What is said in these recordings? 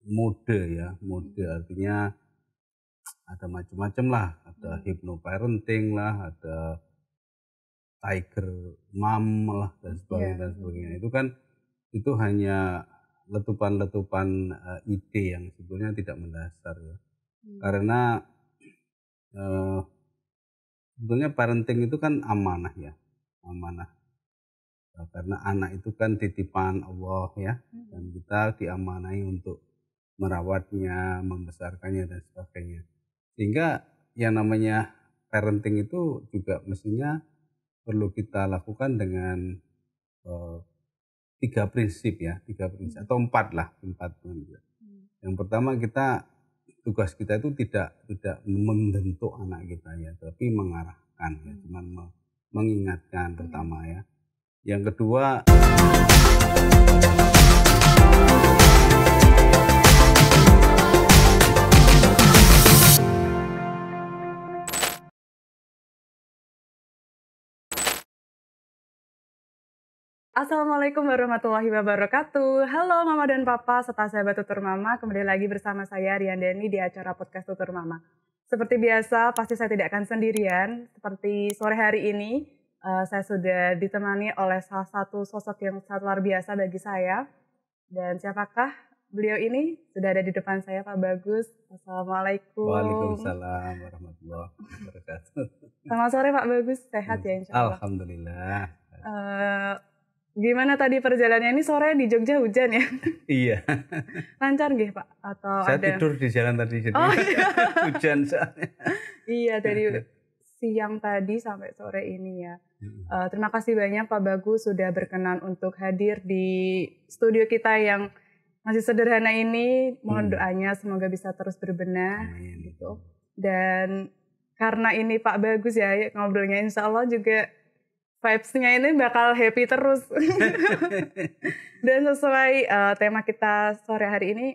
mode ya, mode artinya ada macam-macam lah, ada hypnoparenting lah, ada tiger mom lah dan sebagainya dan sebagainya. Itu hanya letupan-letupan ide yang sebetulnya tidak mendasar ya. Karena sebetulnya parenting itu kan amanah ya, amanah. Karena anak itu kan titipan Allah ya, dan kita diamanai untuk merawatnya, membesarkannya dan sebagainya. Sehingga yang namanya parenting itu juga mestinya perlu kita lakukan dengan 3 prinsip ya, 3 prinsip atau 4 lah, 4 prinsip. Yang pertama tugas kita itu tidak membentuk anak kita ya, tapi mengarahkan ya, cuman mengingatkan pertama ya. Yang kedua, Assalamualaikum warahmatullahi wabarakatuh. Halo Mama dan Papa serta sahabat Tutur Mama, kembali lagi bersama saya Riandani di acara podcast Tutur Mama. Seperti biasa, pasti saya tidak akan sendirian. Seperti sore hari ini, saya sudah ditemani oleh salah satu sosok yang sangat luar biasa bagi saya. Dan siapakah beliau ini? Sudah ada di depan saya, Pak Bagus. Assalamualaikum. Waalaikumsalam warahmatullahi wabarakatuh. Selamat sore Pak Bagus, sehat ya insya Allah? Alhamdulillah. Gimana tadi perjalanannya? Ini sore di Jogja hujan ya? Iya. Lancar nggih Pak? Atau Saya ada? tidur di jalan tadi jadi hujan soalnya. Iya, dari siang tadi sampai sore ini ya. Terima kasih banyak Pak Bagus sudah berkenan untuk hadir di studio kita yang masih sederhana ini. Mohon doanya semoga bisa terus berbenah. Amin. Gitu. Dan karena ini Pak Bagus ya, ngobrolnya insya Allah juga vibes-nya ini bakal happy terus. Dan sesuai tema kita sore hari ini,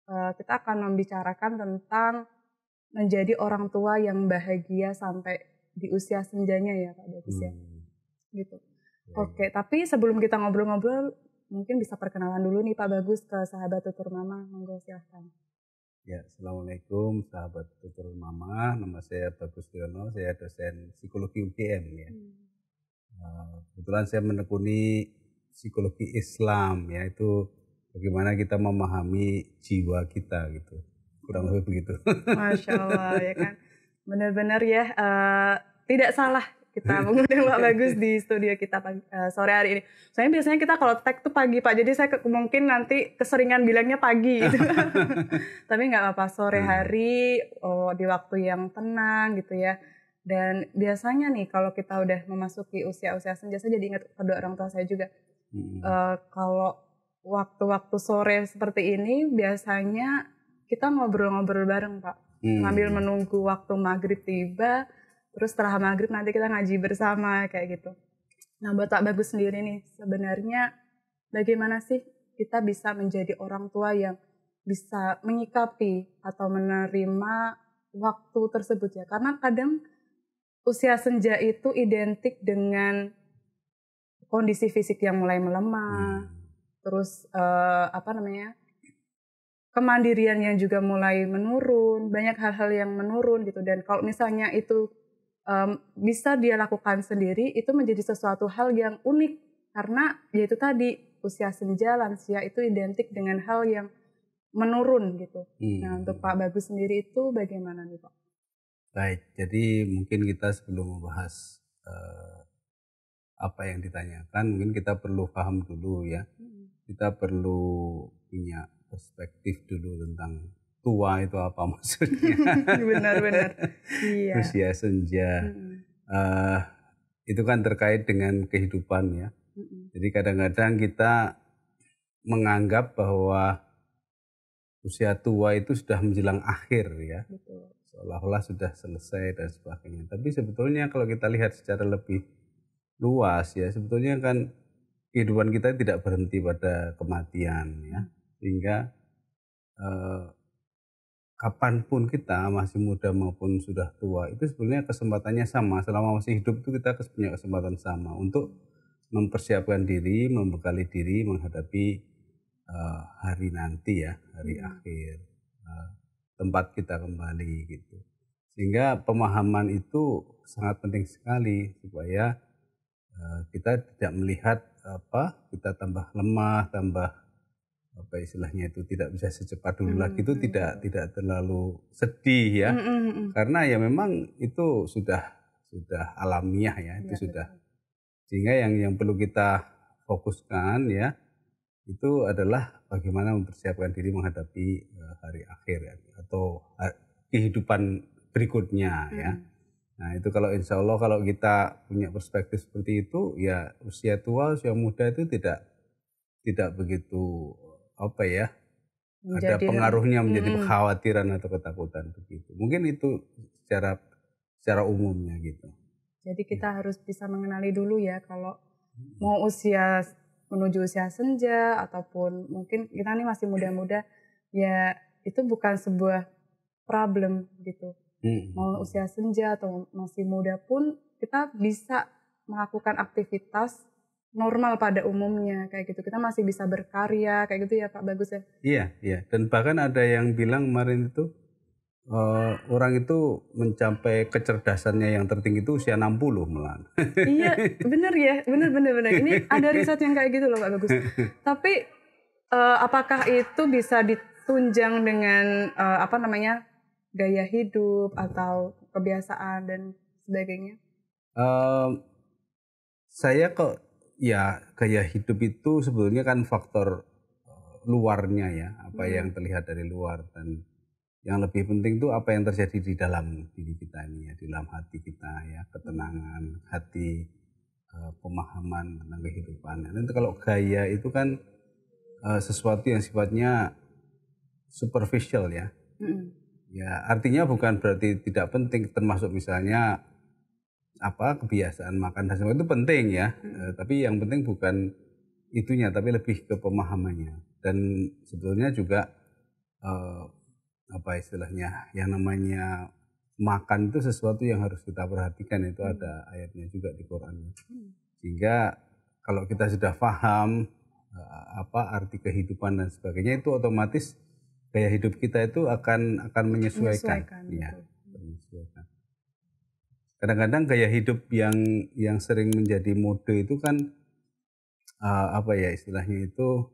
kita akan membicarakan tentang menjadi orang tua yang bahagia sampai di usia senjanya ya Pak Bagus ya. Gitu. Oke, tapi sebelum kita ngobrol-ngobrol, mungkin bisa perkenalan dulu nih Pak Bagus ke sahabat Tutur Mama. Monggo silahkan. Ya, Assalamualaikum sahabat Tutur Mama. Nama saya Bagus Diono, saya dosen psikologi UGM ya. Kebetulan saya menekuni psikologi Islam, yaitu bagaimana kita memahami jiwa kita gitu, kurang lebih begitu. Masya Allah ya kan, benar-benar ya, tidak salah kita mengundang Pak Bagus di studio kita sore hari ini. Soalnya biasanya kita kalau tag tuh pagi Pak, jadi saya mungkin nanti keseringan bilangnya pagi gitu. Tapi nggak apa-apa, sore hari di waktu yang tenang gitu ya. Dan biasanya nih kalau kita udah memasuki usia-usia senja, saya jadi ingat kedua orang tua saya juga. Kalau waktu-waktu sore seperti ini biasanya kita ngobrol-ngobrol bareng Pak. Sambil menunggu waktu maghrib tiba, terus setelah maghrib nanti kita ngaji bersama kayak gitu. Nah buat Pak Bagus sendiri nih, sebenarnya bagaimana sih kita bisa menjadi orang tua yang bisa menyikapi atau menerima waktu tersebut ya? Karena kadang usia senja itu identik dengan kondisi fisik yang mulai melemah, terus kemandirian yang juga mulai menurun, banyak hal-hal yang menurun gitu. Dan kalau misalnya itu bisa dia lakukan sendiri, itu menjadi sesuatu hal yang unik karena yaitu tadi usia senja lansia itu identik dengan hal yang menurun gitu. Nah untuk Pak Bagus sendiri itu bagaimana nih Pak? Baik, jadi mungkin kita sebelum membahas apa yang ditanyakan, mungkin kita perlu paham dulu ya. Kita perlu punya perspektif dulu tentang tua itu apa maksudnya. Benar-benar. Iya. Usia senja. Itu kan terkait dengan kehidupan ya. Jadi kadang-kadang kita menganggap bahwa usia tua itu sudah menjelang akhir ya. Betul. Seolah-olah sudah selesai dan sebagainya. Tapi sebetulnya kalau kita lihat secara lebih luas ya, sebetulnya kan kehidupan kita tidak berhenti pada kematian ya. Sehingga kapanpun kita masih muda maupun sudah tua itu sebenarnya kesempatannya sama. Selama masih hidup itu kita punya kesempatan sama untuk mempersiapkan diri, membekali diri menghadapi hari nanti ya, hari akhir, tempat kita kembali gitu. Sehingga pemahaman itu sangat penting sekali supaya kita tidak melihat kita tambah lemah, tambah istilahnya itu tidak bisa secepat dulu lagi, itu tidak terlalu sedih ya. Karena ya memang itu sudah alamiah ya, itu sudah. Sehingga yang perlu kita fokuskan ya, itu adalah bagaimana mempersiapkan diri menghadapi hari akhir ya, atau kehidupan berikutnya ya. Nah itu kalau insya Allah kalau kita punya perspektif seperti itu ya, usia tua, usia muda itu tidak begitu ada pengaruhnya menjadi kekhawatiran atau ketakutan begitu. Mungkin itu secara umumnya gitu. Jadi kita harus bisa mengenali dulu ya, kalau mau menuju usia senja ataupun mungkin kita nih masih muda-muda, ya itu bukan sebuah problem gitu. Mau usia senja atau masih muda pun kita bisa melakukan aktivitas normal pada umumnya kayak gitu. Kita masih bisa berkarya kayak gitu ya Pak Bagus ya. Iya. Dan bahkan ada yang bilang kemarin itu orang itu mencapai kecerdasannya yang tertinggi itu usia 60 malah. Iya, bener ya, bener. Ini ada riset yang kayak gitu loh Pak Bagus. Tapi apakah itu bisa ditunjang dengan gaya hidup atau kebiasaan dan sebagainya? Saya kok ya gaya hidup itu sebetulnya kan faktor luarnya ya, apa yang terlihat dari luar, dan yang lebih penting itu apa yang terjadi di dalam diri kita ini ya, di dalam hati kita ya, ketenangan hati, pemahaman tentang kehidupan. Dan kalau gaya itu kan sesuatu yang sifatnya superficial ya. Ya artinya bukan berarti tidak penting, termasuk misalnya kebiasaan makan dan sebagainya itu penting ya. Tapi yang penting bukan itunya, tapi lebih ke pemahamannya. Dan sebetulnya juga istilahnya yang namanya makan itu sesuatu yang harus kita perhatikan, itu ada ayatnya juga di Quran. Sehingga kalau kita sudah paham arti kehidupan dan sebagainya, itu otomatis gaya hidup kita itu akan menyesuaikan. Ya, menyesuaikan. Kadang-kadang gaya hidup yang sering menjadi mode itu kan istilahnya itu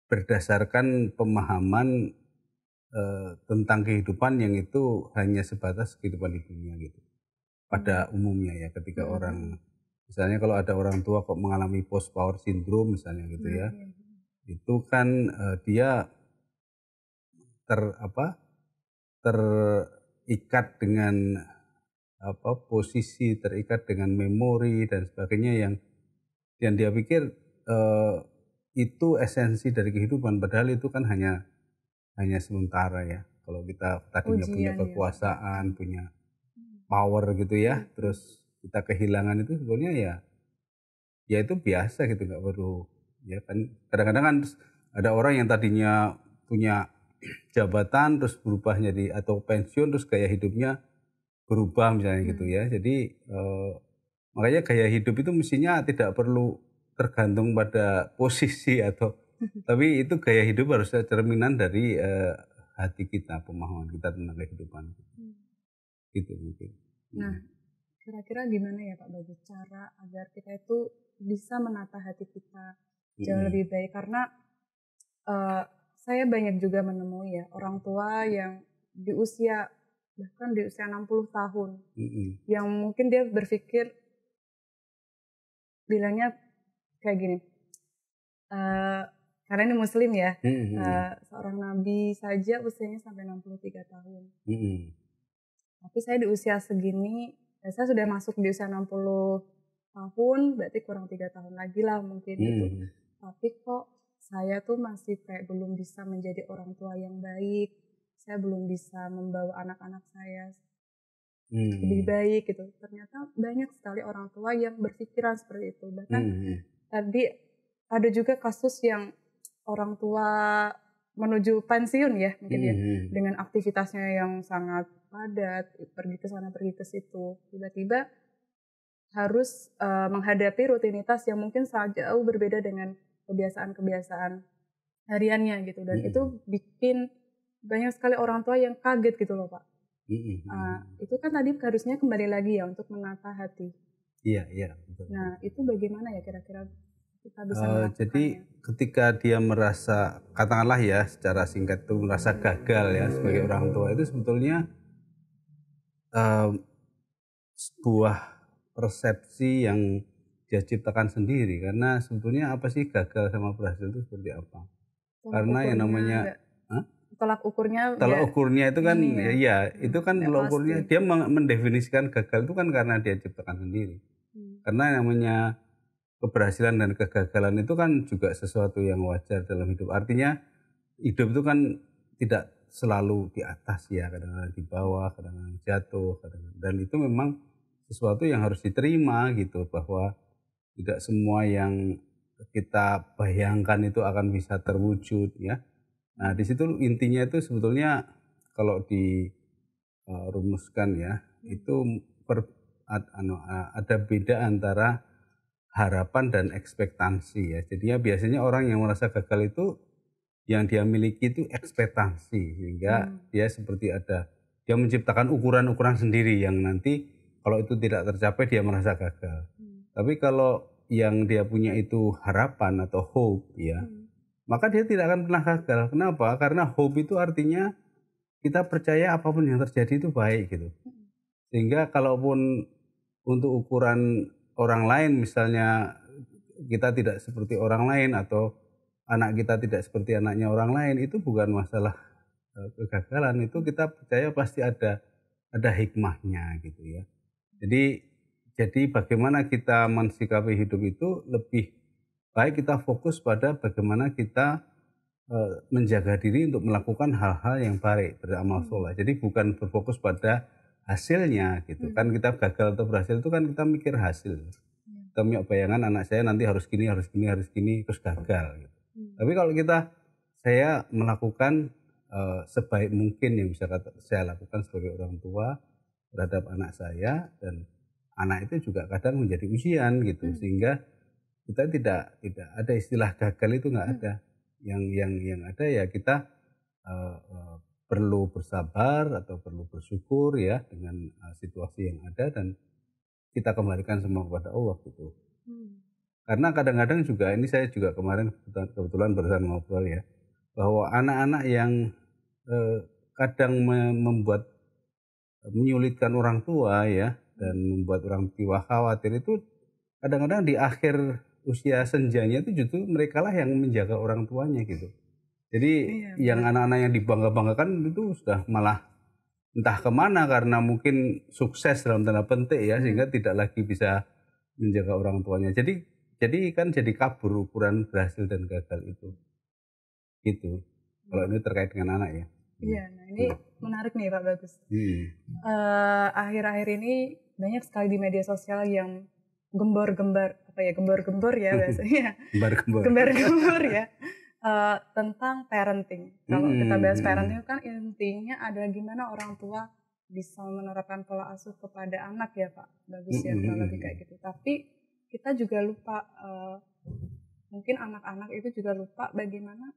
berdasarkan pemahaman tentang kehidupan yang itu hanya sebatas kehidupan di dunia gitu. Pada umumnya ya, ketika orang misalnya kalau ada orang tua kok mengalami post power syndrome misalnya gitu ya, itu kan dia terikat dengan posisi, terikat dengan memori dan sebagainya yang dia pikir itu esensi dari kehidupan, padahal itu kan hanya sementara ya. Kalau kita tadinya punya kekuasaan, punya power gitu ya, terus kita kehilangan itu sebenarnya ya itu biasa gitu, nggak perlu ya kan. Kadang-kadang kan ada orang yang tadinya punya jabatan terus berubah jadi, atau pensiun terus gaya hidupnya berubah misalnya gitu ya. Jadi makanya gaya hidup itu mestinya tidak perlu tergantung pada posisi tapi itu gaya hidup harus cerminan dari hati kita, pemahaman kita tentang kehidupan. Gitu mungkin. Nah, kira-kira gimana ya Pak Bagus cara agar kita itu bisa menata hati kita jauh lebih baik? Karena saya banyak juga menemui ya orang tua yang bahkan di usia 60 tahun yang mungkin dia berpikir, bilangnya kayak gini, karena ini muslim ya, seorang nabi saja usianya sampai 63 tahun. Tapi saya di usia segini, saya sudah masuk di usia 60 tahun, berarti kurang 3 tahun lagi lah mungkin gitu. Tapi kok saya tuh masih kayak belum bisa menjadi orang tua yang baik, saya belum bisa membawa anak-anak saya lebih baik gitu. Ternyata banyak sekali orang tua yang berpikiran seperti itu. Bahkan tadi ada juga kasus yang orang tua menuju pensiun ya mungkin ya, dengan aktivitasnya yang sangat padat, pergi ke sana pergi ke situ, tiba-tiba harus menghadapi rutinitas yang mungkin sangat jauh berbeda dengan kebiasaan-kebiasaan hariannya gitu, dan itu bikin banyak sekali orang tua yang kaget gitu loh Pak. Itu kan tadi harusnya kembali lagi ya untuk menata hati. Iya, betul. Nah itu bagaimana ya kira-kira kita bisa melakukannya? Jadi ketika dia merasa, katakanlah ya secara singkat itu merasa gagal ya sebagai orang tua, itu sebetulnya sebuah persepsi yang dia ciptakan sendiri, karena sebetulnya apa sih gagal sama berhasil itu seperti apa? Karena yang namanya tolak ukurnya tolak ukurnya itu kan itu kan tolak ukurnya dia mendefinisikan gagal itu kan karena dia ciptakan sendiri. Karena namanya keberhasilan dan kegagalan itu kan juga sesuatu yang wajar dalam hidup. Artinya hidup itu kan tidak selalu di atas ya, kadang-kadang di bawah, kadang-kadang jatuh, dan itu memang sesuatu yang harus diterima gitu, bahwa tidak semua yang kita bayangkan itu akan bisa terwujud ya. Nah, di situ intinya itu sebetulnya kalau dirumuskan ya, itu ada beda antara harapan dan ekspektasi ya. Jadinya biasanya orang yang merasa gagal itu yang dia miliki itu ekspektasi, sehingga dia seperti dia menciptakan ukuran-ukuran sendiri yang nanti kalau itu tidak tercapai dia merasa gagal. Tapi kalau yang dia punya itu harapan atau hope ya, maka dia tidak akan pernah gagal. Kenapa? Karena hope itu artinya kita percaya apapun yang terjadi itu baik gitu. Sehingga kalaupun untuk ukuran orang lain, misalnya kita tidak seperti orang lain atau anak kita tidak seperti anaknya orang lain, itu bukan masalah kegagalan, itu kita percaya pasti ada hikmahnya gitu ya. Jadi bagaimana kita mensikapi hidup itu lebih baik kita fokus pada bagaimana kita menjaga diri untuk melakukan hal-hal yang baik, beramal soleh. Jadi bukan berfokus pada hasilnya gitu. Kan kita gagal atau berhasil itu kan kita mikir hasil. Kita punya bayangan anak saya nanti harus gini, terus gagal gitu. Tapi kalau saya melakukan sebaik mungkin yang bisa saya lakukan sebagai orang tua terhadap anak saya, dan anak itu juga kadang menjadi ujian gitu, sehingga kita tidak ada istilah gagal itu, nggak ada. Yang ada ya kita perlu bersabar atau perlu bersyukur ya dengan situasi yang ada, dan kita kembalikan semua kepada Allah gitu. Karena kadang-kadang juga ini saya juga kemarin kebetulan barusan ngobrol ya, bahwa anak-anak yang kadang menyulitkan orang tua ya, dan membuat orang tua khawatir, itu kadang-kadang di akhir usia senjanya itu justru mereka lah yang menjaga orang tuanya gitu. Jadi yang anak-anak yang dibangga-banggakan itu sudah malah entah kemana karena mungkin sukses dalam tanda petik ya, sehingga tidak lagi bisa menjaga orang tuanya. Jadi kan jadi kabur ukuran berhasil dan gagal itu. Gitu. Kalau ini terkait dengan anak ya. Iya, nah ini menarik nih Pak Bagus. Akhir-akhir ini banyak sekali di media sosial yang gembor-gembor ya bahasanya. Gembar-gembor ya. Tentang parenting. Kalau kita bahas parenting kan intinya adalah gimana orang tua bisa menerapkan pola asuh kepada anak ya Pak Bagus ya, kalau lebih kayak gitu. Tapi kita juga lupa, mungkin anak-anak itu juga lupa bagaimana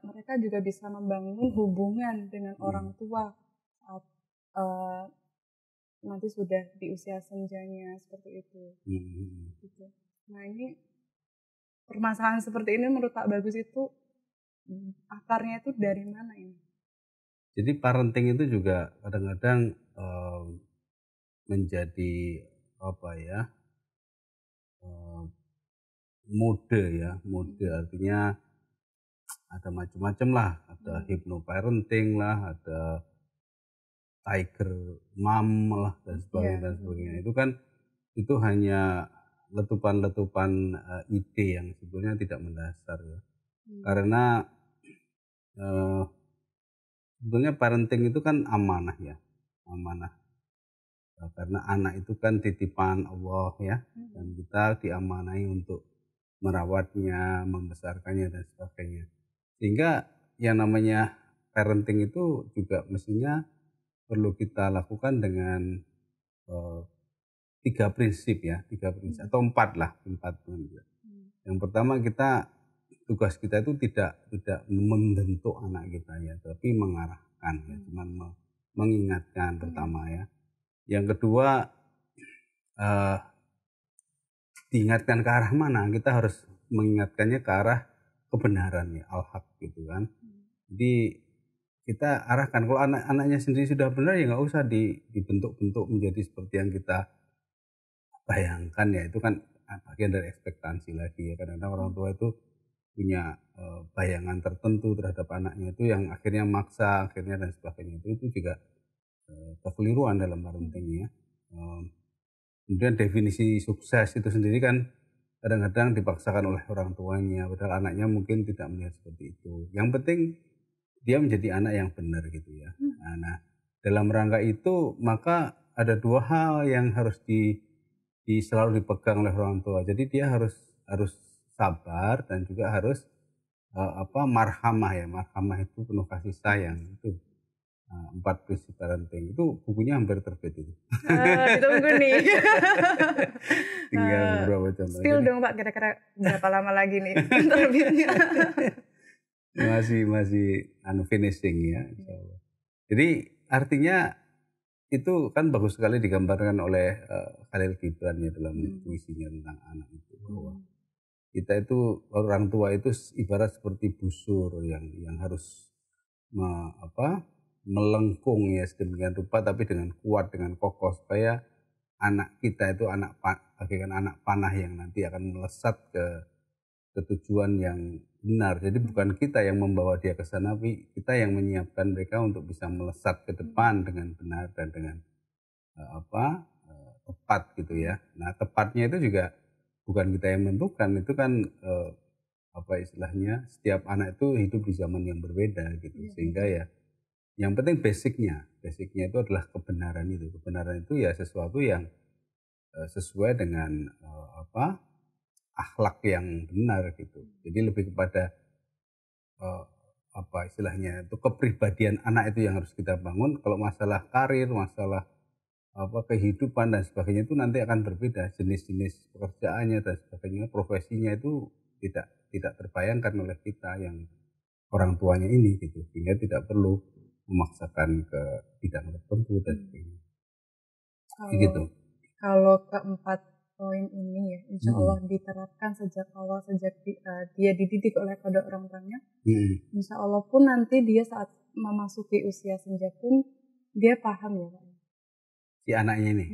mereka juga bisa membangun hubungan dengan orang tua saat nanti sudah di usia senjanya seperti itu. Gitu. Nah ini permasalahan seperti ini menurut Pak Bagus itu akarnya itu dari mana ini? Jadi parenting itu juga kadang-kadang menjadi mode artinya ada macam-macam lah, ada hypnoparenting lah, ada tiger mom lah dan sebagainya. Itu hanya letupan-letupan ide yang sebetulnya tidak mendasar ya. Karena sebetulnya parenting itu kan amanah ya, amanah. Karena anak itu kan titipan Allah ya, dan kita diamanai untuk merawatnya, membesarkannya dan sebagainya. Sehingga yang namanya parenting itu juga mestinya perlu kita lakukan dengan 3 prinsip atau 4 lah. Yang pertama, kita tugas kita itu tidak membentuk anak kita ya, tapi mengarahkan ya, cuman mengingatkan pertama ya. Yang kedua, eh, diingatkan ke arah mana? Kita harus mengingatkannya ke arah kebenaran ya, al-haq gitu kan. Jadi kita arahkan, kalau anak-anaknya sendiri sudah benar ya nggak usah dibentuk-bentuk menjadi seperti yang kita bayangkan ya, itu kan bagian dari ekspektasi lagi ya. Kadang-kadang orang tua itu punya bayangan tertentu terhadap anaknya itu yang akhirnya maksa akhirnya dan sebagainya, itu juga kekeliruan dalam parenting ya. Kemudian definisi sukses itu sendiri kan kadang-kadang dipaksakan oleh orang tuanya, padahal anaknya mungkin tidak melihat seperti itu. Yang penting dia menjadi anak yang benar gitu ya. Nah, dalam rangka itu maka ada dua hal yang harus selalu dipegang oleh orang tua. Jadi dia harus sabar dan juga harus marhamah ya. Marhamah itu penuh kasih sayang. Itu 4 prinsip parenting. Itu bukunya hampir terbit itu. Ditunggu nih. Tinggal beberapa contoh. Spill dong Pak, kira-kira berapa lama lagi nih terbitnya? masih finishing ya, insyaallah. Jadi artinya itu kan bagus sekali digambarkan oleh Khalil Gibran ya dalam puisinya tentang anak itu, bahwa kita itu orang tua itu ibarat seperti busur yang harus melengkung ya sedemikian rupa, tapi dengan kuat, dengan kokoh, supaya anak kita itu bagaikan anak panah yang nanti akan melesat ke tujuan yang benar. Jadi bukan kita yang membawa dia ke sana, tapi kita yang menyiapkan mereka untuk bisa melesat ke depan dengan benar dan dengan tepat gitu ya. Nah, tepatnya itu juga bukan kita yang menentukan, itu kan istilahnya setiap anak itu hidup di zaman yang berbeda gitu. Sehingga ya yang penting basicnya itu adalah kebenaran itu. Kebenaran itu ya sesuatu yang sesuai dengan akhlak yang benar gitu. Jadi lebih kepada istilahnya itu kepribadian anak itu yang harus kita bangun. Kalau masalah karir, masalah kehidupan dan sebagainya itu nanti akan berbeda, jenis-jenis pekerjaannya dan sebagainya, profesinya itu tidak terbayangkan oleh kita yang orang tuanya ini gitu, sehingga tidak perlu memaksakan ke bidang tertentu dan sebagainya. Gitu. Kalau keempat poin ini ya, insya Allah diterapkan sejak awal, sejak dia dididik oleh kedua orang tuanya, insya Allah pun nanti dia saat memasuki usia senja pun dia paham ya Pak. Si anaknya ini.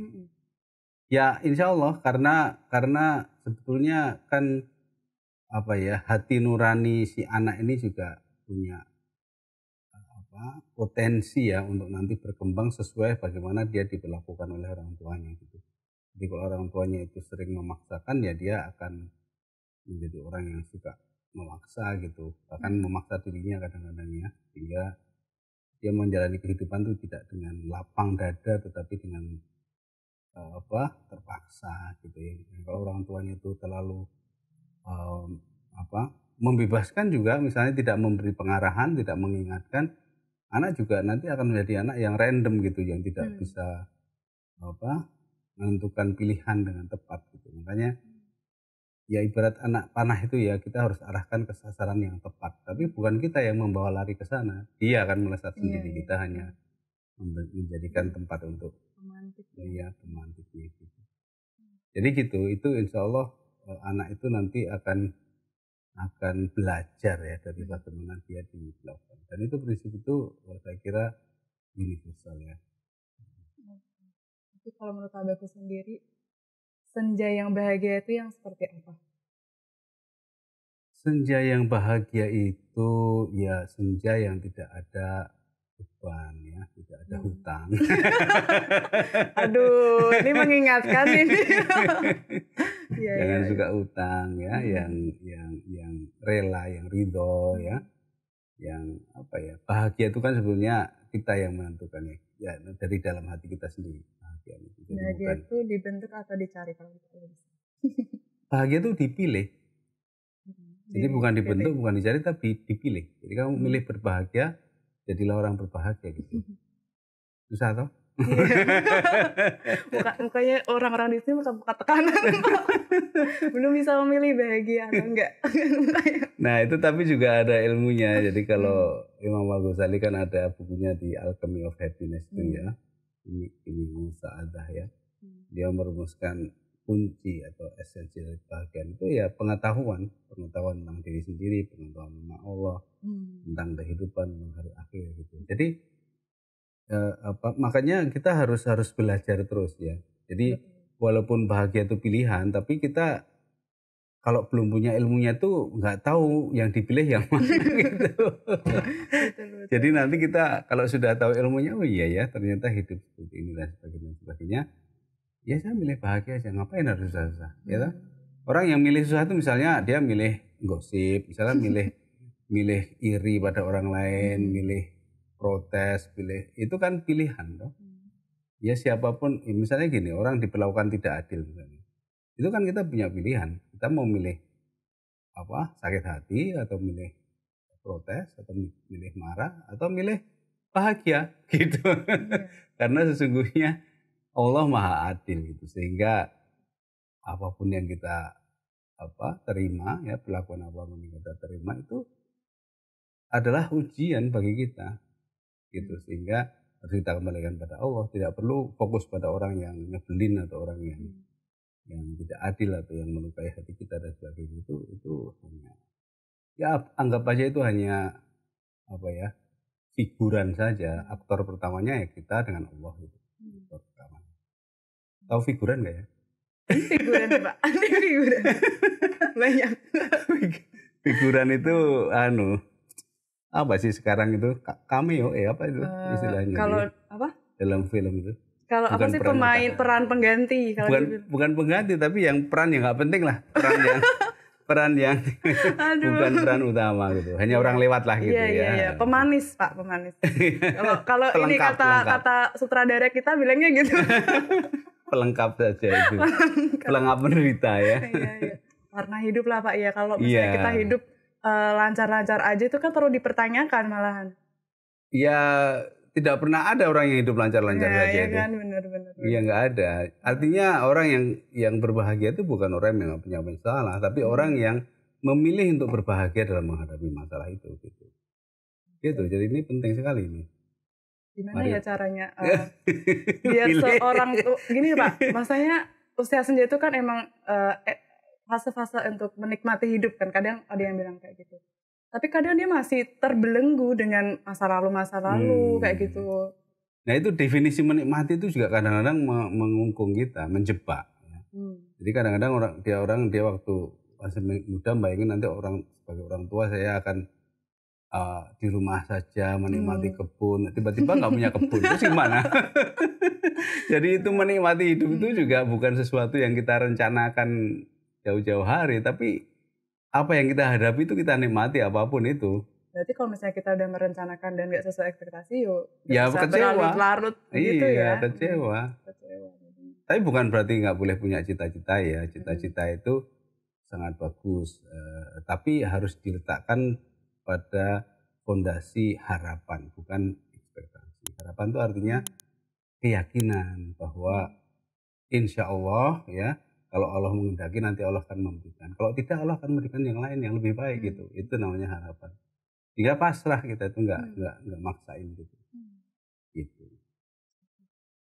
Ya insya Allah, karena sebetulnya kan hati nurani si anak ini juga punya potensi ya untuk nanti berkembang sesuai bagaimana dia diperlakukan oleh orang tuanya gitu. Jadi kalau orang tuanya itu sering memaksakan ya dia akan menjadi orang yang suka memaksa gitu, bahkan memaksa dirinya kadang-kadang ya, sehingga dia menjalani kehidupan itu tidak dengan lapang dada tetapi dengan terpaksa gitu ya. Kalau orang tuanya itu terlalu membebaskan juga, misalnya tidak memberi pengarahan, tidak mengingatkan, anak juga nanti akan menjadi anak yang random gitu, yang tidak bisa menentukan pilihan dengan tepat gitu. Makanya ya ibarat anak panah itu ya, kita harus arahkan ke sasaran yang tepat, tapi bukan kita yang membawa lari ke sana, dia akan melesat sendiri. Kita hanya menjadikan tempat untuk pemantiknya gitu. Jadi gitu, itu insya Allah anak itu nanti akan belajar ya dari bagaimana dia dilakukan, dan itu prinsip itu saya kira universal ya. Tapi kalau menurut Abahku sendiri, senja yang bahagia itu yang seperti apa? Senja yang bahagia itu ya senja yang tidak ada beban ya, tidak ada hutang. Aduh, ini mengingatkan ini. Jangan suka utang ya, yang rela, yang ridho ya, yang bahagia itu kan sebenarnya kita yang menentukan ya, dari dalam hati kita sendiri. Bahagia itu dibentuk atau dicari kalau kita bisa? Bahagia itu dipilih. Jadi bukan dibentuk, bukan dicari, tapi dipilih. Jadi kamu milih berbahagia, jadilah orang berbahagia gitu. Susah toh? Iya. Mukanya orang-orang di sini muka tekanan. Belum bisa memilih bahagia atau enggak. Nah itu tapi juga ada ilmunya. Jadi kalau Imam Al-Ghazali kan ada bukunya di Alchemy of Happiness itu ya. Ini Sa'adah ya. Dia merumuskan kunci atau esensi dari kebahagiaan itu ya pengetahuan tentang diri sendiri, pengetahuan tentang Allah, tentang kehidupan, tentang hari akhir gitu. Jadi makanya kita harus belajar terus ya. Jadi walaupun bahagia itu pilihan, tapi kita kalau belum punya ilmunya tuh nggak tahu yang dipilih yang mana gitu. Betul. Jadi nanti kita kalau sudah tahu ilmunya, oh iya ya ternyata hidup seperti ini dan sebagainya. Ya saya milih bahagia aja, ngapain harus susah-susah, ya kan? Orang yang milih susah itu misalnya dia milih gosip, misalnya milih iri pada orang lain, milih protes, itu kan pilihan toh. Ya siapapun, misalnya gini, orang diperlakukan tidak adil misalnya. Itu kan kita punya pilihan, kita mau milih sakit hati atau milih protes atau milih marah atau milih bahagia gitu. Karena sesungguhnya Allah Maha Adil gitu, sehingga apapun yang kita terima ya, perlakuan apapun yang kita terima itu adalah ujian bagi kita gitu, sehingga harus kita kembalikan pada Allah, tidak perlu fokus pada orang yang nyebelin atau orang yang tidak adil atau yang melukai hati kita dan sebagainya. Itu hanya ya anggap aja itu hanya figuran saja, aktor pertamanya ya kita dengan Allah gitu. Aktor pertama. Tahu figuran nggak ya? Figuran Pak, figuran banyak. Figuran itu apa sih sekarang itu cameo apa itu istilahnya? Kalau apa? Dalam film itu? Kalau apa sih peran pengganti? Bukan pengganti tapi yang peran yang nggak penting lah, peran yang bukan peran utama gitu, hanya orang lewat lah gitu ya. Iya. Pemanis Pak, pemanis. Kalau ini kata sutradara kita bilangnya gitu. Pelengkap saja itu. Pelengkap penderita ya. Iya. Warna hidup lah Pak ya. Kalau misalnya kita hidup lancar-lancar aja itu kan perlu dipertanyakan malahan. Ya tidak pernah ada orang yang hidup lancar-lancar saja iya itu. Kan, benar. Iya nggak ada. Artinya orang yang berbahagia itu bukan orang yang nggak punya masalah, tapi orang yang memilih untuk berbahagia dalam menghadapi masalah itu gitu. Gitu. Jadi ini penting sekali ini. Gimana ya caranya biar seorang gini Pak, maksudnya usia senja itu kan emang fase-fase untuk menikmati hidup kan, kadang ada yang bilang kayak gitu. Tapi kadang dia masih terbelenggu dengan masa lalu kayak gitu. Nah itu definisi menikmati itu juga kadang-kadang mengungkung kita, menjebak. Ya. Jadi kadang-kadang dia waktu masih muda bayangin nanti sebagai orang tua saya akan di rumah saja menikmati kebun, tiba-tiba nggak punya kebun, terus gimana? Jadi itu menikmati hidup itu juga bukan sesuatu yang kita rencanakan jauh-jauh hari, tapi apa yang kita hadapi itu kita nikmati apapun itu. Berarti kalau misalnya kita udah merencanakan dan nggak sesuai ekspektasi, ya bisa kecewa, berlarut-larut gitu ya. Iya kecewa. Tapi bukan berarti nggak boleh punya cita-cita ya, cita-cita itu sangat bagus, tapi harus diletakkan pada fondasi harapan, bukan ekspektasi. Harapan itu artinya keyakinan bahwa insya Allah ya, kalau Allah menghendaki nanti Allah akan memberikan. Kalau tidak Allah akan memberikan yang lain yang lebih baik gitu. Itu namanya harapan. Jika pasrah kita itu nggak maksain gitu. Gitu.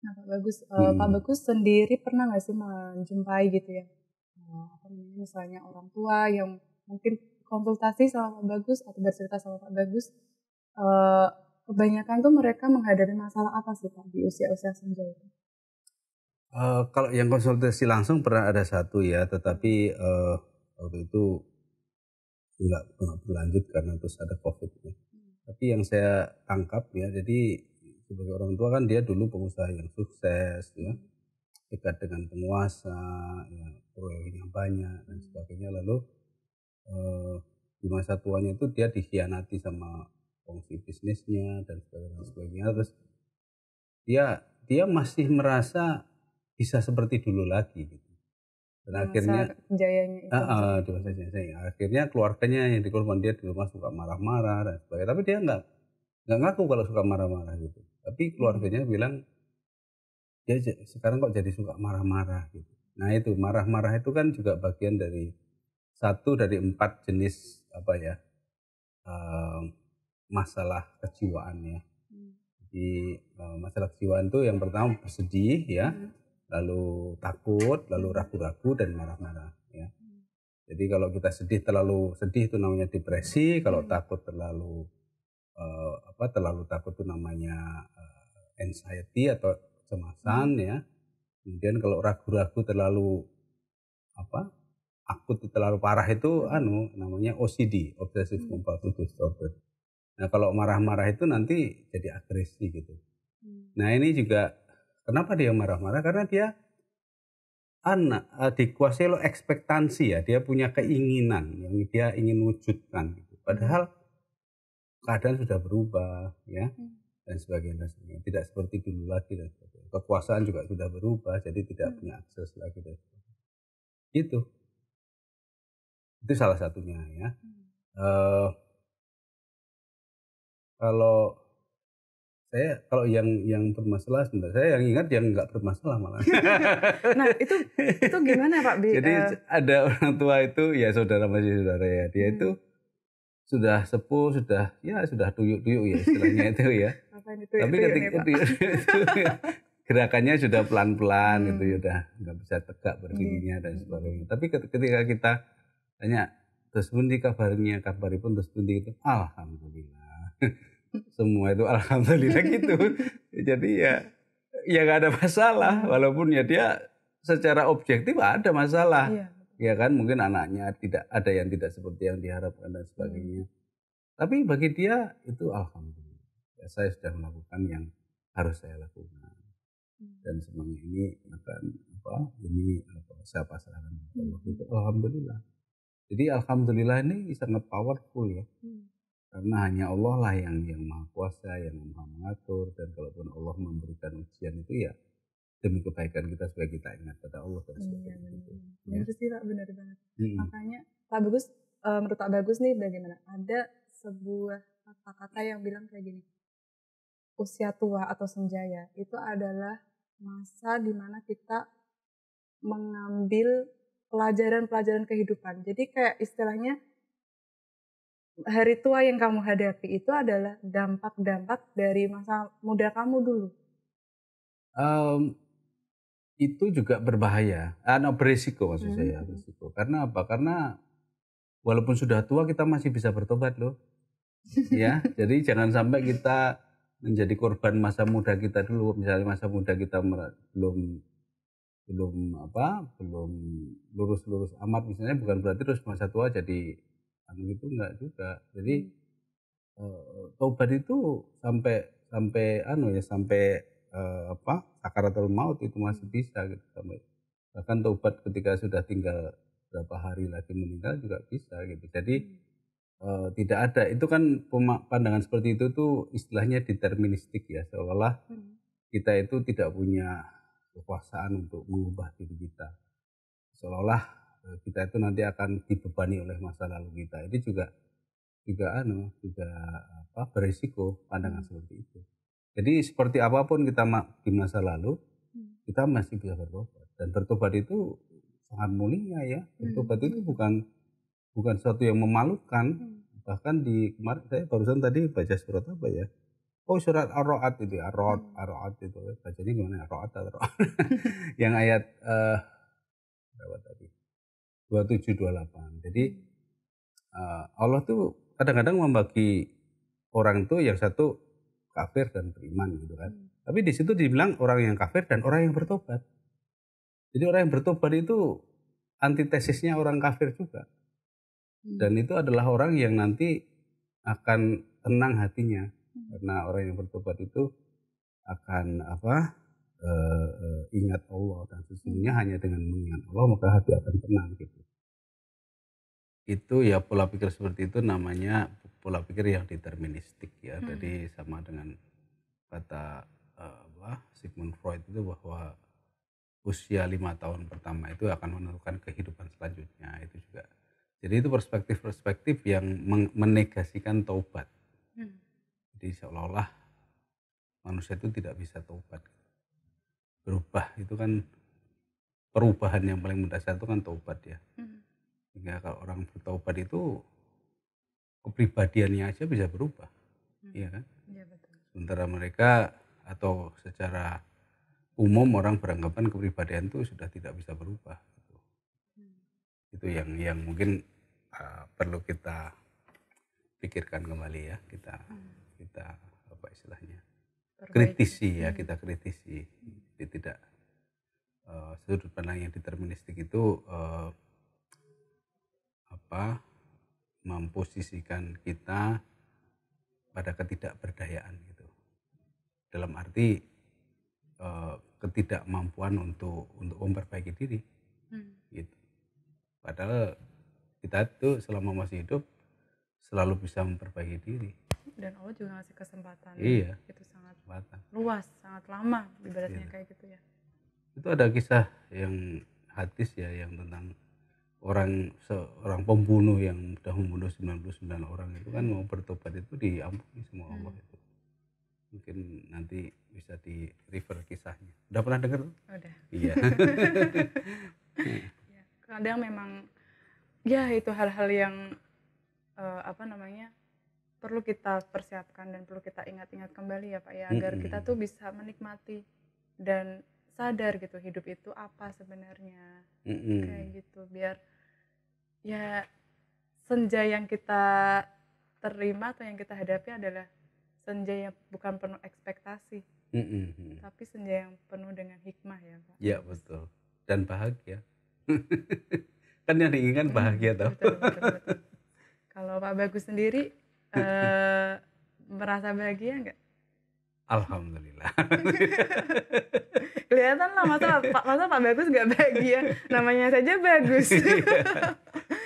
Nah Pak Bagus, Pak Bagus sendiri pernah nggak sih menjumpai gitu ya? Misalnya orang tua yang mungkin konsultasi sama Pak Bagus atau bercerita sama Pak Bagus, kebanyakan tuh mereka menghadapi masalah apa sih Pak di usia-usia senja itu? Kalau yang konsultasi langsung pernah ada satu ya, tetapi waktu itu nggak berlanjut karena terus ada COVID ya. Tapi yang saya tangkap ya, jadi sebagai orang tua kan dia dulu pengusaha yang sukses ya, dekat dengan penguasa, ya, proyeknya banyak dan sebagainya. Lalu di masa tuanya itu dia dikhianati sama fungsi bisnisnya dan sebagainya. Terus dia masih merasa bisa seperti dulu lagi gitu. Dan akhirnya jayanya itu. Di masa jayanya. Akhirnya keluarganya yang dikorban, dia di rumah suka marah-marah dan sebagainya. Tapi dia nggak ngaku kalau suka marah-marah gitu. Tapi keluarganya bilang dia sekarang kok jadi suka marah-marah gitu. Nah itu marah-marah itu kan juga bagian dari satu dari 4 jenis apa ya, masalah kejiwaan ya. Jadi masalah kejiwaan itu yang pertama bersedih ya, lalu takut, lalu ragu-ragu dan marah-marah ya. Jadi kalau kita terlalu sedih itu namanya depresi, kalau takut terlalu terlalu takut itu namanya anxiety atau kecemasan ya. Kemudian kalau ragu-ragu terlalu akut terlalu parah itu namanya OCD, obsessive compulsive disorder. Nah, kalau marah-marah itu nanti jadi agresi gitu. Nah, ini juga kenapa dia marah-marah? Karena dia dikuasai oleh ekspektansi ya, dia punya keinginan yang dia ingin wujudkan gitu. Padahal keadaan sudah berubah ya dan sebagainya, tidak seperti dulu lagi dan sebagainya. Kekuasaan juga sudah berubah, jadi tidak punya akses lagi dan sebagainya. Itu salah satunya ya. Kalau yang bermasalah sebenarnya saya yang ingat yang nggak bermasalah malah. Nah itu gimana Pak Bi? Jadi ada orang tua itu ya saudara ya, dia itu sudah sepuh, sudah tuyuk-tuyuk ya istilahnya itu ya. Tapi ketika itu gerakannya sudah pelan-pelan gitu ya, udah nggak bisa tegak berdirinya dan sebagainya. Tapi ketika kita tanya terus pundi kabarnya, kabaripun terus pundi itu alhamdulillah. Semua itu alhamdulillah gitu. Jadi ya nggak ada masalah, walaupun ya dia secara objektif ada masalah. Ya kan mungkin anaknya ada yang tidak seperti yang diharapkan dan sebagainya. Tapi bagi dia itu alhamdulillah. Ya, saya sudah melakukan yang harus saya lakukan. Dan semuanya ini akan saya pasrahkan Allah itu alhamdulillah. Jadi alhamdulillah ini sangat powerful ya. Karena hanya Allah lah yang maha kuasa, yang maha mengatur, dan kalaupun Allah memberikan ujian itu ya demi kebaikan kita supaya kita ingat pada Allah dan sebagainya. Benar sih Pak, benar banget. Makanya Pak Bagus, menurut Pak Bagus nih bagaimana? Ada sebuah kata-kata yang bilang kayak gini, usia tua atau senjaya itu adalah masa dimana kita mengambil pelajaran-pelajaran kehidupan. Jadi kayak istilahnya hari tua yang kamu hadapi itu adalah dampak-dampak dari masa muda kamu dulu. Itu juga berbahaya, berisiko maksud saya, berisiko. Karena apa? Karena walaupun sudah tua kita masih bisa bertobat loh. Ya, jadi jangan sampai kita menjadi korban masa muda kita dulu. Misalnya masa muda kita belum lurus amat misalnya, bukan berarti terus masa tua jadi gitu, enggak juga. Jadi tobat itu sampai sakaratul maut itu masih bisa gitu, sampai bahkan tobat ketika sudah tinggal berapa hari lagi meninggal juga bisa gitu. Jadi tidak ada, itu kan pandangan seperti itu tuh istilahnya deterministik ya, seolah kita itu tidak punya kekuasaan untuk mengubah diri kita, seolah kita itu nanti akan dibebani oleh masa lalu kita. Itu juga berisiko pandangan seperti itu. Jadi seperti apapun kita di masa lalu, kita masih bisa bertobat, dan bertobat itu sangat mulia ya. Bertobat itu bukan sesuatu yang memalukan. Bahkan kemarin saya barusan tadi baca surat apa ya? Oh, surat Ar-Ra'd itu, Ar-Ra'd itu bacanya gimana? Ar-Ra'd. Yang ayat berapa tadi? 27 28. Jadi Allah tuh kadang-kadang membagi orang tuh yang satu kafir dan beriman gitu kan. Tapi di situ dibilang orang yang kafir dan orang yang bertobat. Jadi orang yang bertobat itu antitesisnya orang kafir juga. Dan itu adalah orang yang nanti akan tenang hatinya. Karena orang yang bertobat itu akan ingat Allah, dan sesungguhnya hanya dengan mengingat Allah maka hati akan tenang gitu. Itu ya, pola pikir seperti itu namanya pola pikir yang deterministik ya. Jadi sama dengan kata Sigmund Freud itu bahwa usia 5 tahun pertama itu akan menentukan kehidupan selanjutnya. Itu juga. Jadi itu perspektif yang menegasikan taubat. Jadi seolah-olah manusia itu tidak bisa taubat. berubah itu kan perubahan yang paling mendasar itu kan taubat ya. Sehingga kalau orang bertaubat itu kepribadiannya aja bisa berubah, iya kan? Iya betul. Sementara mereka atau secara umum orang beranggapan kepribadian itu sudah tidak bisa berubah. Gitu. Itu yang mungkin perlu kita pikirkan kembali ya, kita apa istilahnya kritisi ya, kita kritisi. Jadi tidak sudut pandang yang deterministik itu memposisikan kita pada ketidakberdayaan gitu. Dalam arti ketidakmampuan untuk memperbaiki diri. Gitu. Padahal kita tuh selama masih hidup selalu bisa memperbaiki diri. Dan Allah juga ngasih kesempatan. Iya. Itu sangat luas, sangat lama ibaratnya kayak gitu ya. Itu ada kisah yang hadis ya yang tentang seorang pembunuh yang sudah membunuh 99 orang itu kan mau bertobat itu diampuni sama Allah itu. Mungkin nanti bisa di refer kisahnya. Udah pernah dengar? Udah. Iya. Kadang memang ya itu hal-hal yang perlu kita persiapkan dan perlu kita ingat-ingat kembali ya Pak ya, agar kita tuh bisa menikmati dan sadar gitu hidup itu apa sebenarnya. Kayak gitu, biar ya senja yang kita terima atau yang kita hadapi adalah senja yang bukan penuh ekspektasi, tapi senja yang penuh dengan hikmah ya Pak. Iya betul, dan bahagia. Kan yang diinginkan bahagia tau. Betul. Kalau Pak Bagus sendiri merasa bahagia nggak? Alhamdulillah. Kelihatan lah, masa Pak Bagus nggak bahagia, namanya saja bagus.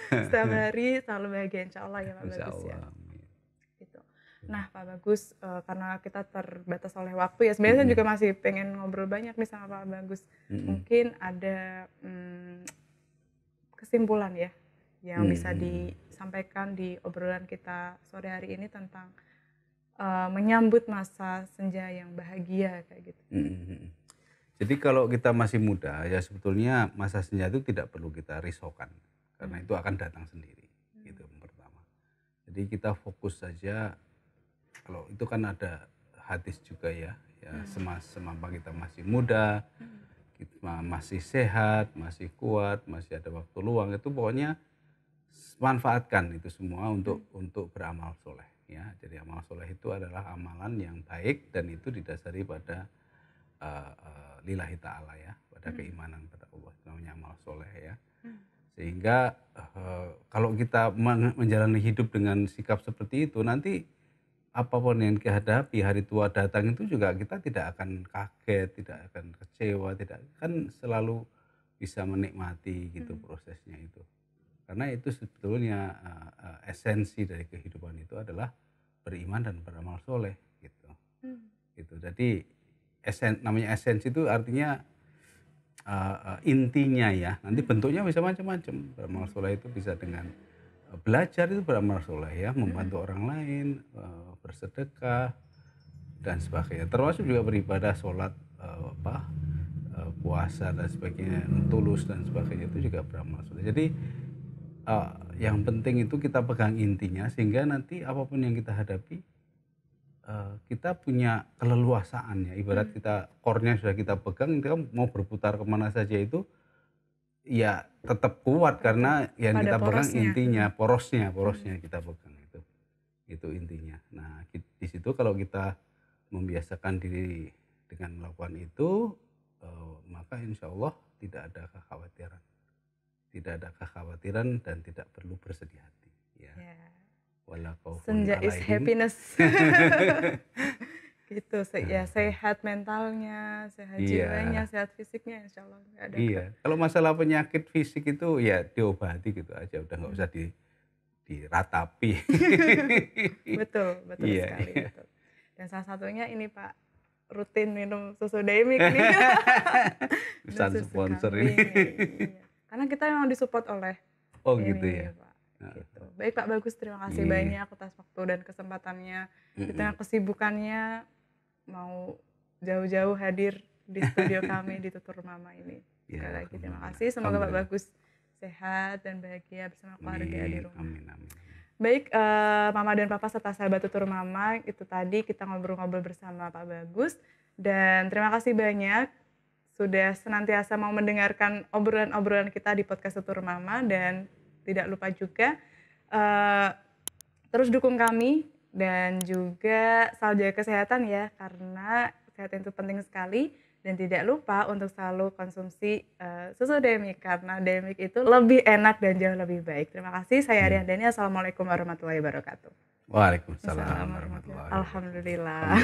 Setiap hari selalu bahagia insya Allah ya Pak Bagus ya. Gitu. Nah Pak Bagus, karena kita terbatas oleh waktu ya, sebenarnya saya juga masih pengen ngobrol banyak nih sama Pak Bagus. Mungkin ada kesimpulan ya yang bisa disampaikan di obrolan kita sore hari ini tentang menyambut masa senja yang bahagia kayak gitu. Jadi kalau kita masih muda ya sebetulnya masa senja itu tidak perlu kita risaukan karena itu akan datang sendiri. Itu yang pertama. Jadi kita fokus saja, kalau itu kan ada hadis juga ya semampa kita masih muda, kita masih sehat, masih kuat, masih ada waktu luang, itu pokoknya manfaatkan itu semua untuk beramal soleh ya. Jadi amal soleh itu adalah amalan yang baik dan itu didasari pada lillahi ta'ala ya, pada keimanan pada Allah, namanya amal soleh ya. Sehingga kalau kita menjalani hidup dengan sikap seperti itu, nanti apapun yang kita hadapi hari tua datang itu juga kita tidak akan kaget, tidak akan kecewa, kan selalu bisa menikmati gitu prosesnya itu. Karena itu sebetulnya esensi dari kehidupan itu adalah beriman dan beramal soleh gitu. Gitu. Jadi namanya esensi itu artinya intinya ya. Nanti bentuknya bisa macam-macam. Beramal soleh itu bisa dengan belajar, itu beramal soleh ya, membantu orang lain, bersedekah dan sebagainya. Termasuk juga beribadah, sholat, puasa dan sebagainya, tulus dan sebagainya, itu juga beramal soleh. Jadi yang penting itu kita pegang intinya sehingga nanti apapun yang kita hadapi kita punya keleluasaan ya. Ibarat kita core-nya sudah kita pegang, kita mau berputar kemana saja itu ya tetap kuat karena yang kita pegang intinya, porosnya kita pegang itu intinya. Nah di situ kalau kita membiasakan diri dengan melakukan itu, maka insya Allah tidak ada kekhawatiran dan tidak perlu bersedih hati ya. Senja is happiness. Gitu ya, sehat mentalnya, sehat jiwanya, sehat fisiknya insya Allah. Iya, kalau masalah penyakit fisik itu ya diobati gitu aja, udah nggak usah diratapi. Betul sekali. Betul. Dan salah satunya ini Pak, rutin minum susu Daimic nih. Pesan sponsor ini. Iya. Karena kita memang disupport oleh gitu ya Pak. Gitu. Baik Pak Bagus, terima kasih banyak atas waktu dan kesempatannya. Di tengah kesibukannya mau jauh-jauh hadir di studio kami di Tutur Mama ini. Sekali lagi terima kasih. Semoga Pak Bagus sehat dan bahagia bersama keluarga di rumah. Amin, amin. Baik, Mama dan Papa serta sahabat Tutur Mama, itu tadi kita ngobrol-ngobrol bersama Pak Bagus. Dan terima kasih banyak sudah senantiasa mau mendengarkan obrolan-obrolan kita di podcast Tutur Mama. Dan tidak lupa juga terus dukung kami dan juga selalu jaga kesehatan ya, karena kesehatan itu penting sekali. Dan tidak lupa untuk selalu konsumsi susu Demik, karena Demik itu lebih enak dan jauh lebih baik. Terima kasih, saya Ariandani. Assalamualaikum warahmatullahi wabarakatuh. Waalaikumsalam warahmatullahi wabarakatuh. Alhamdulillah.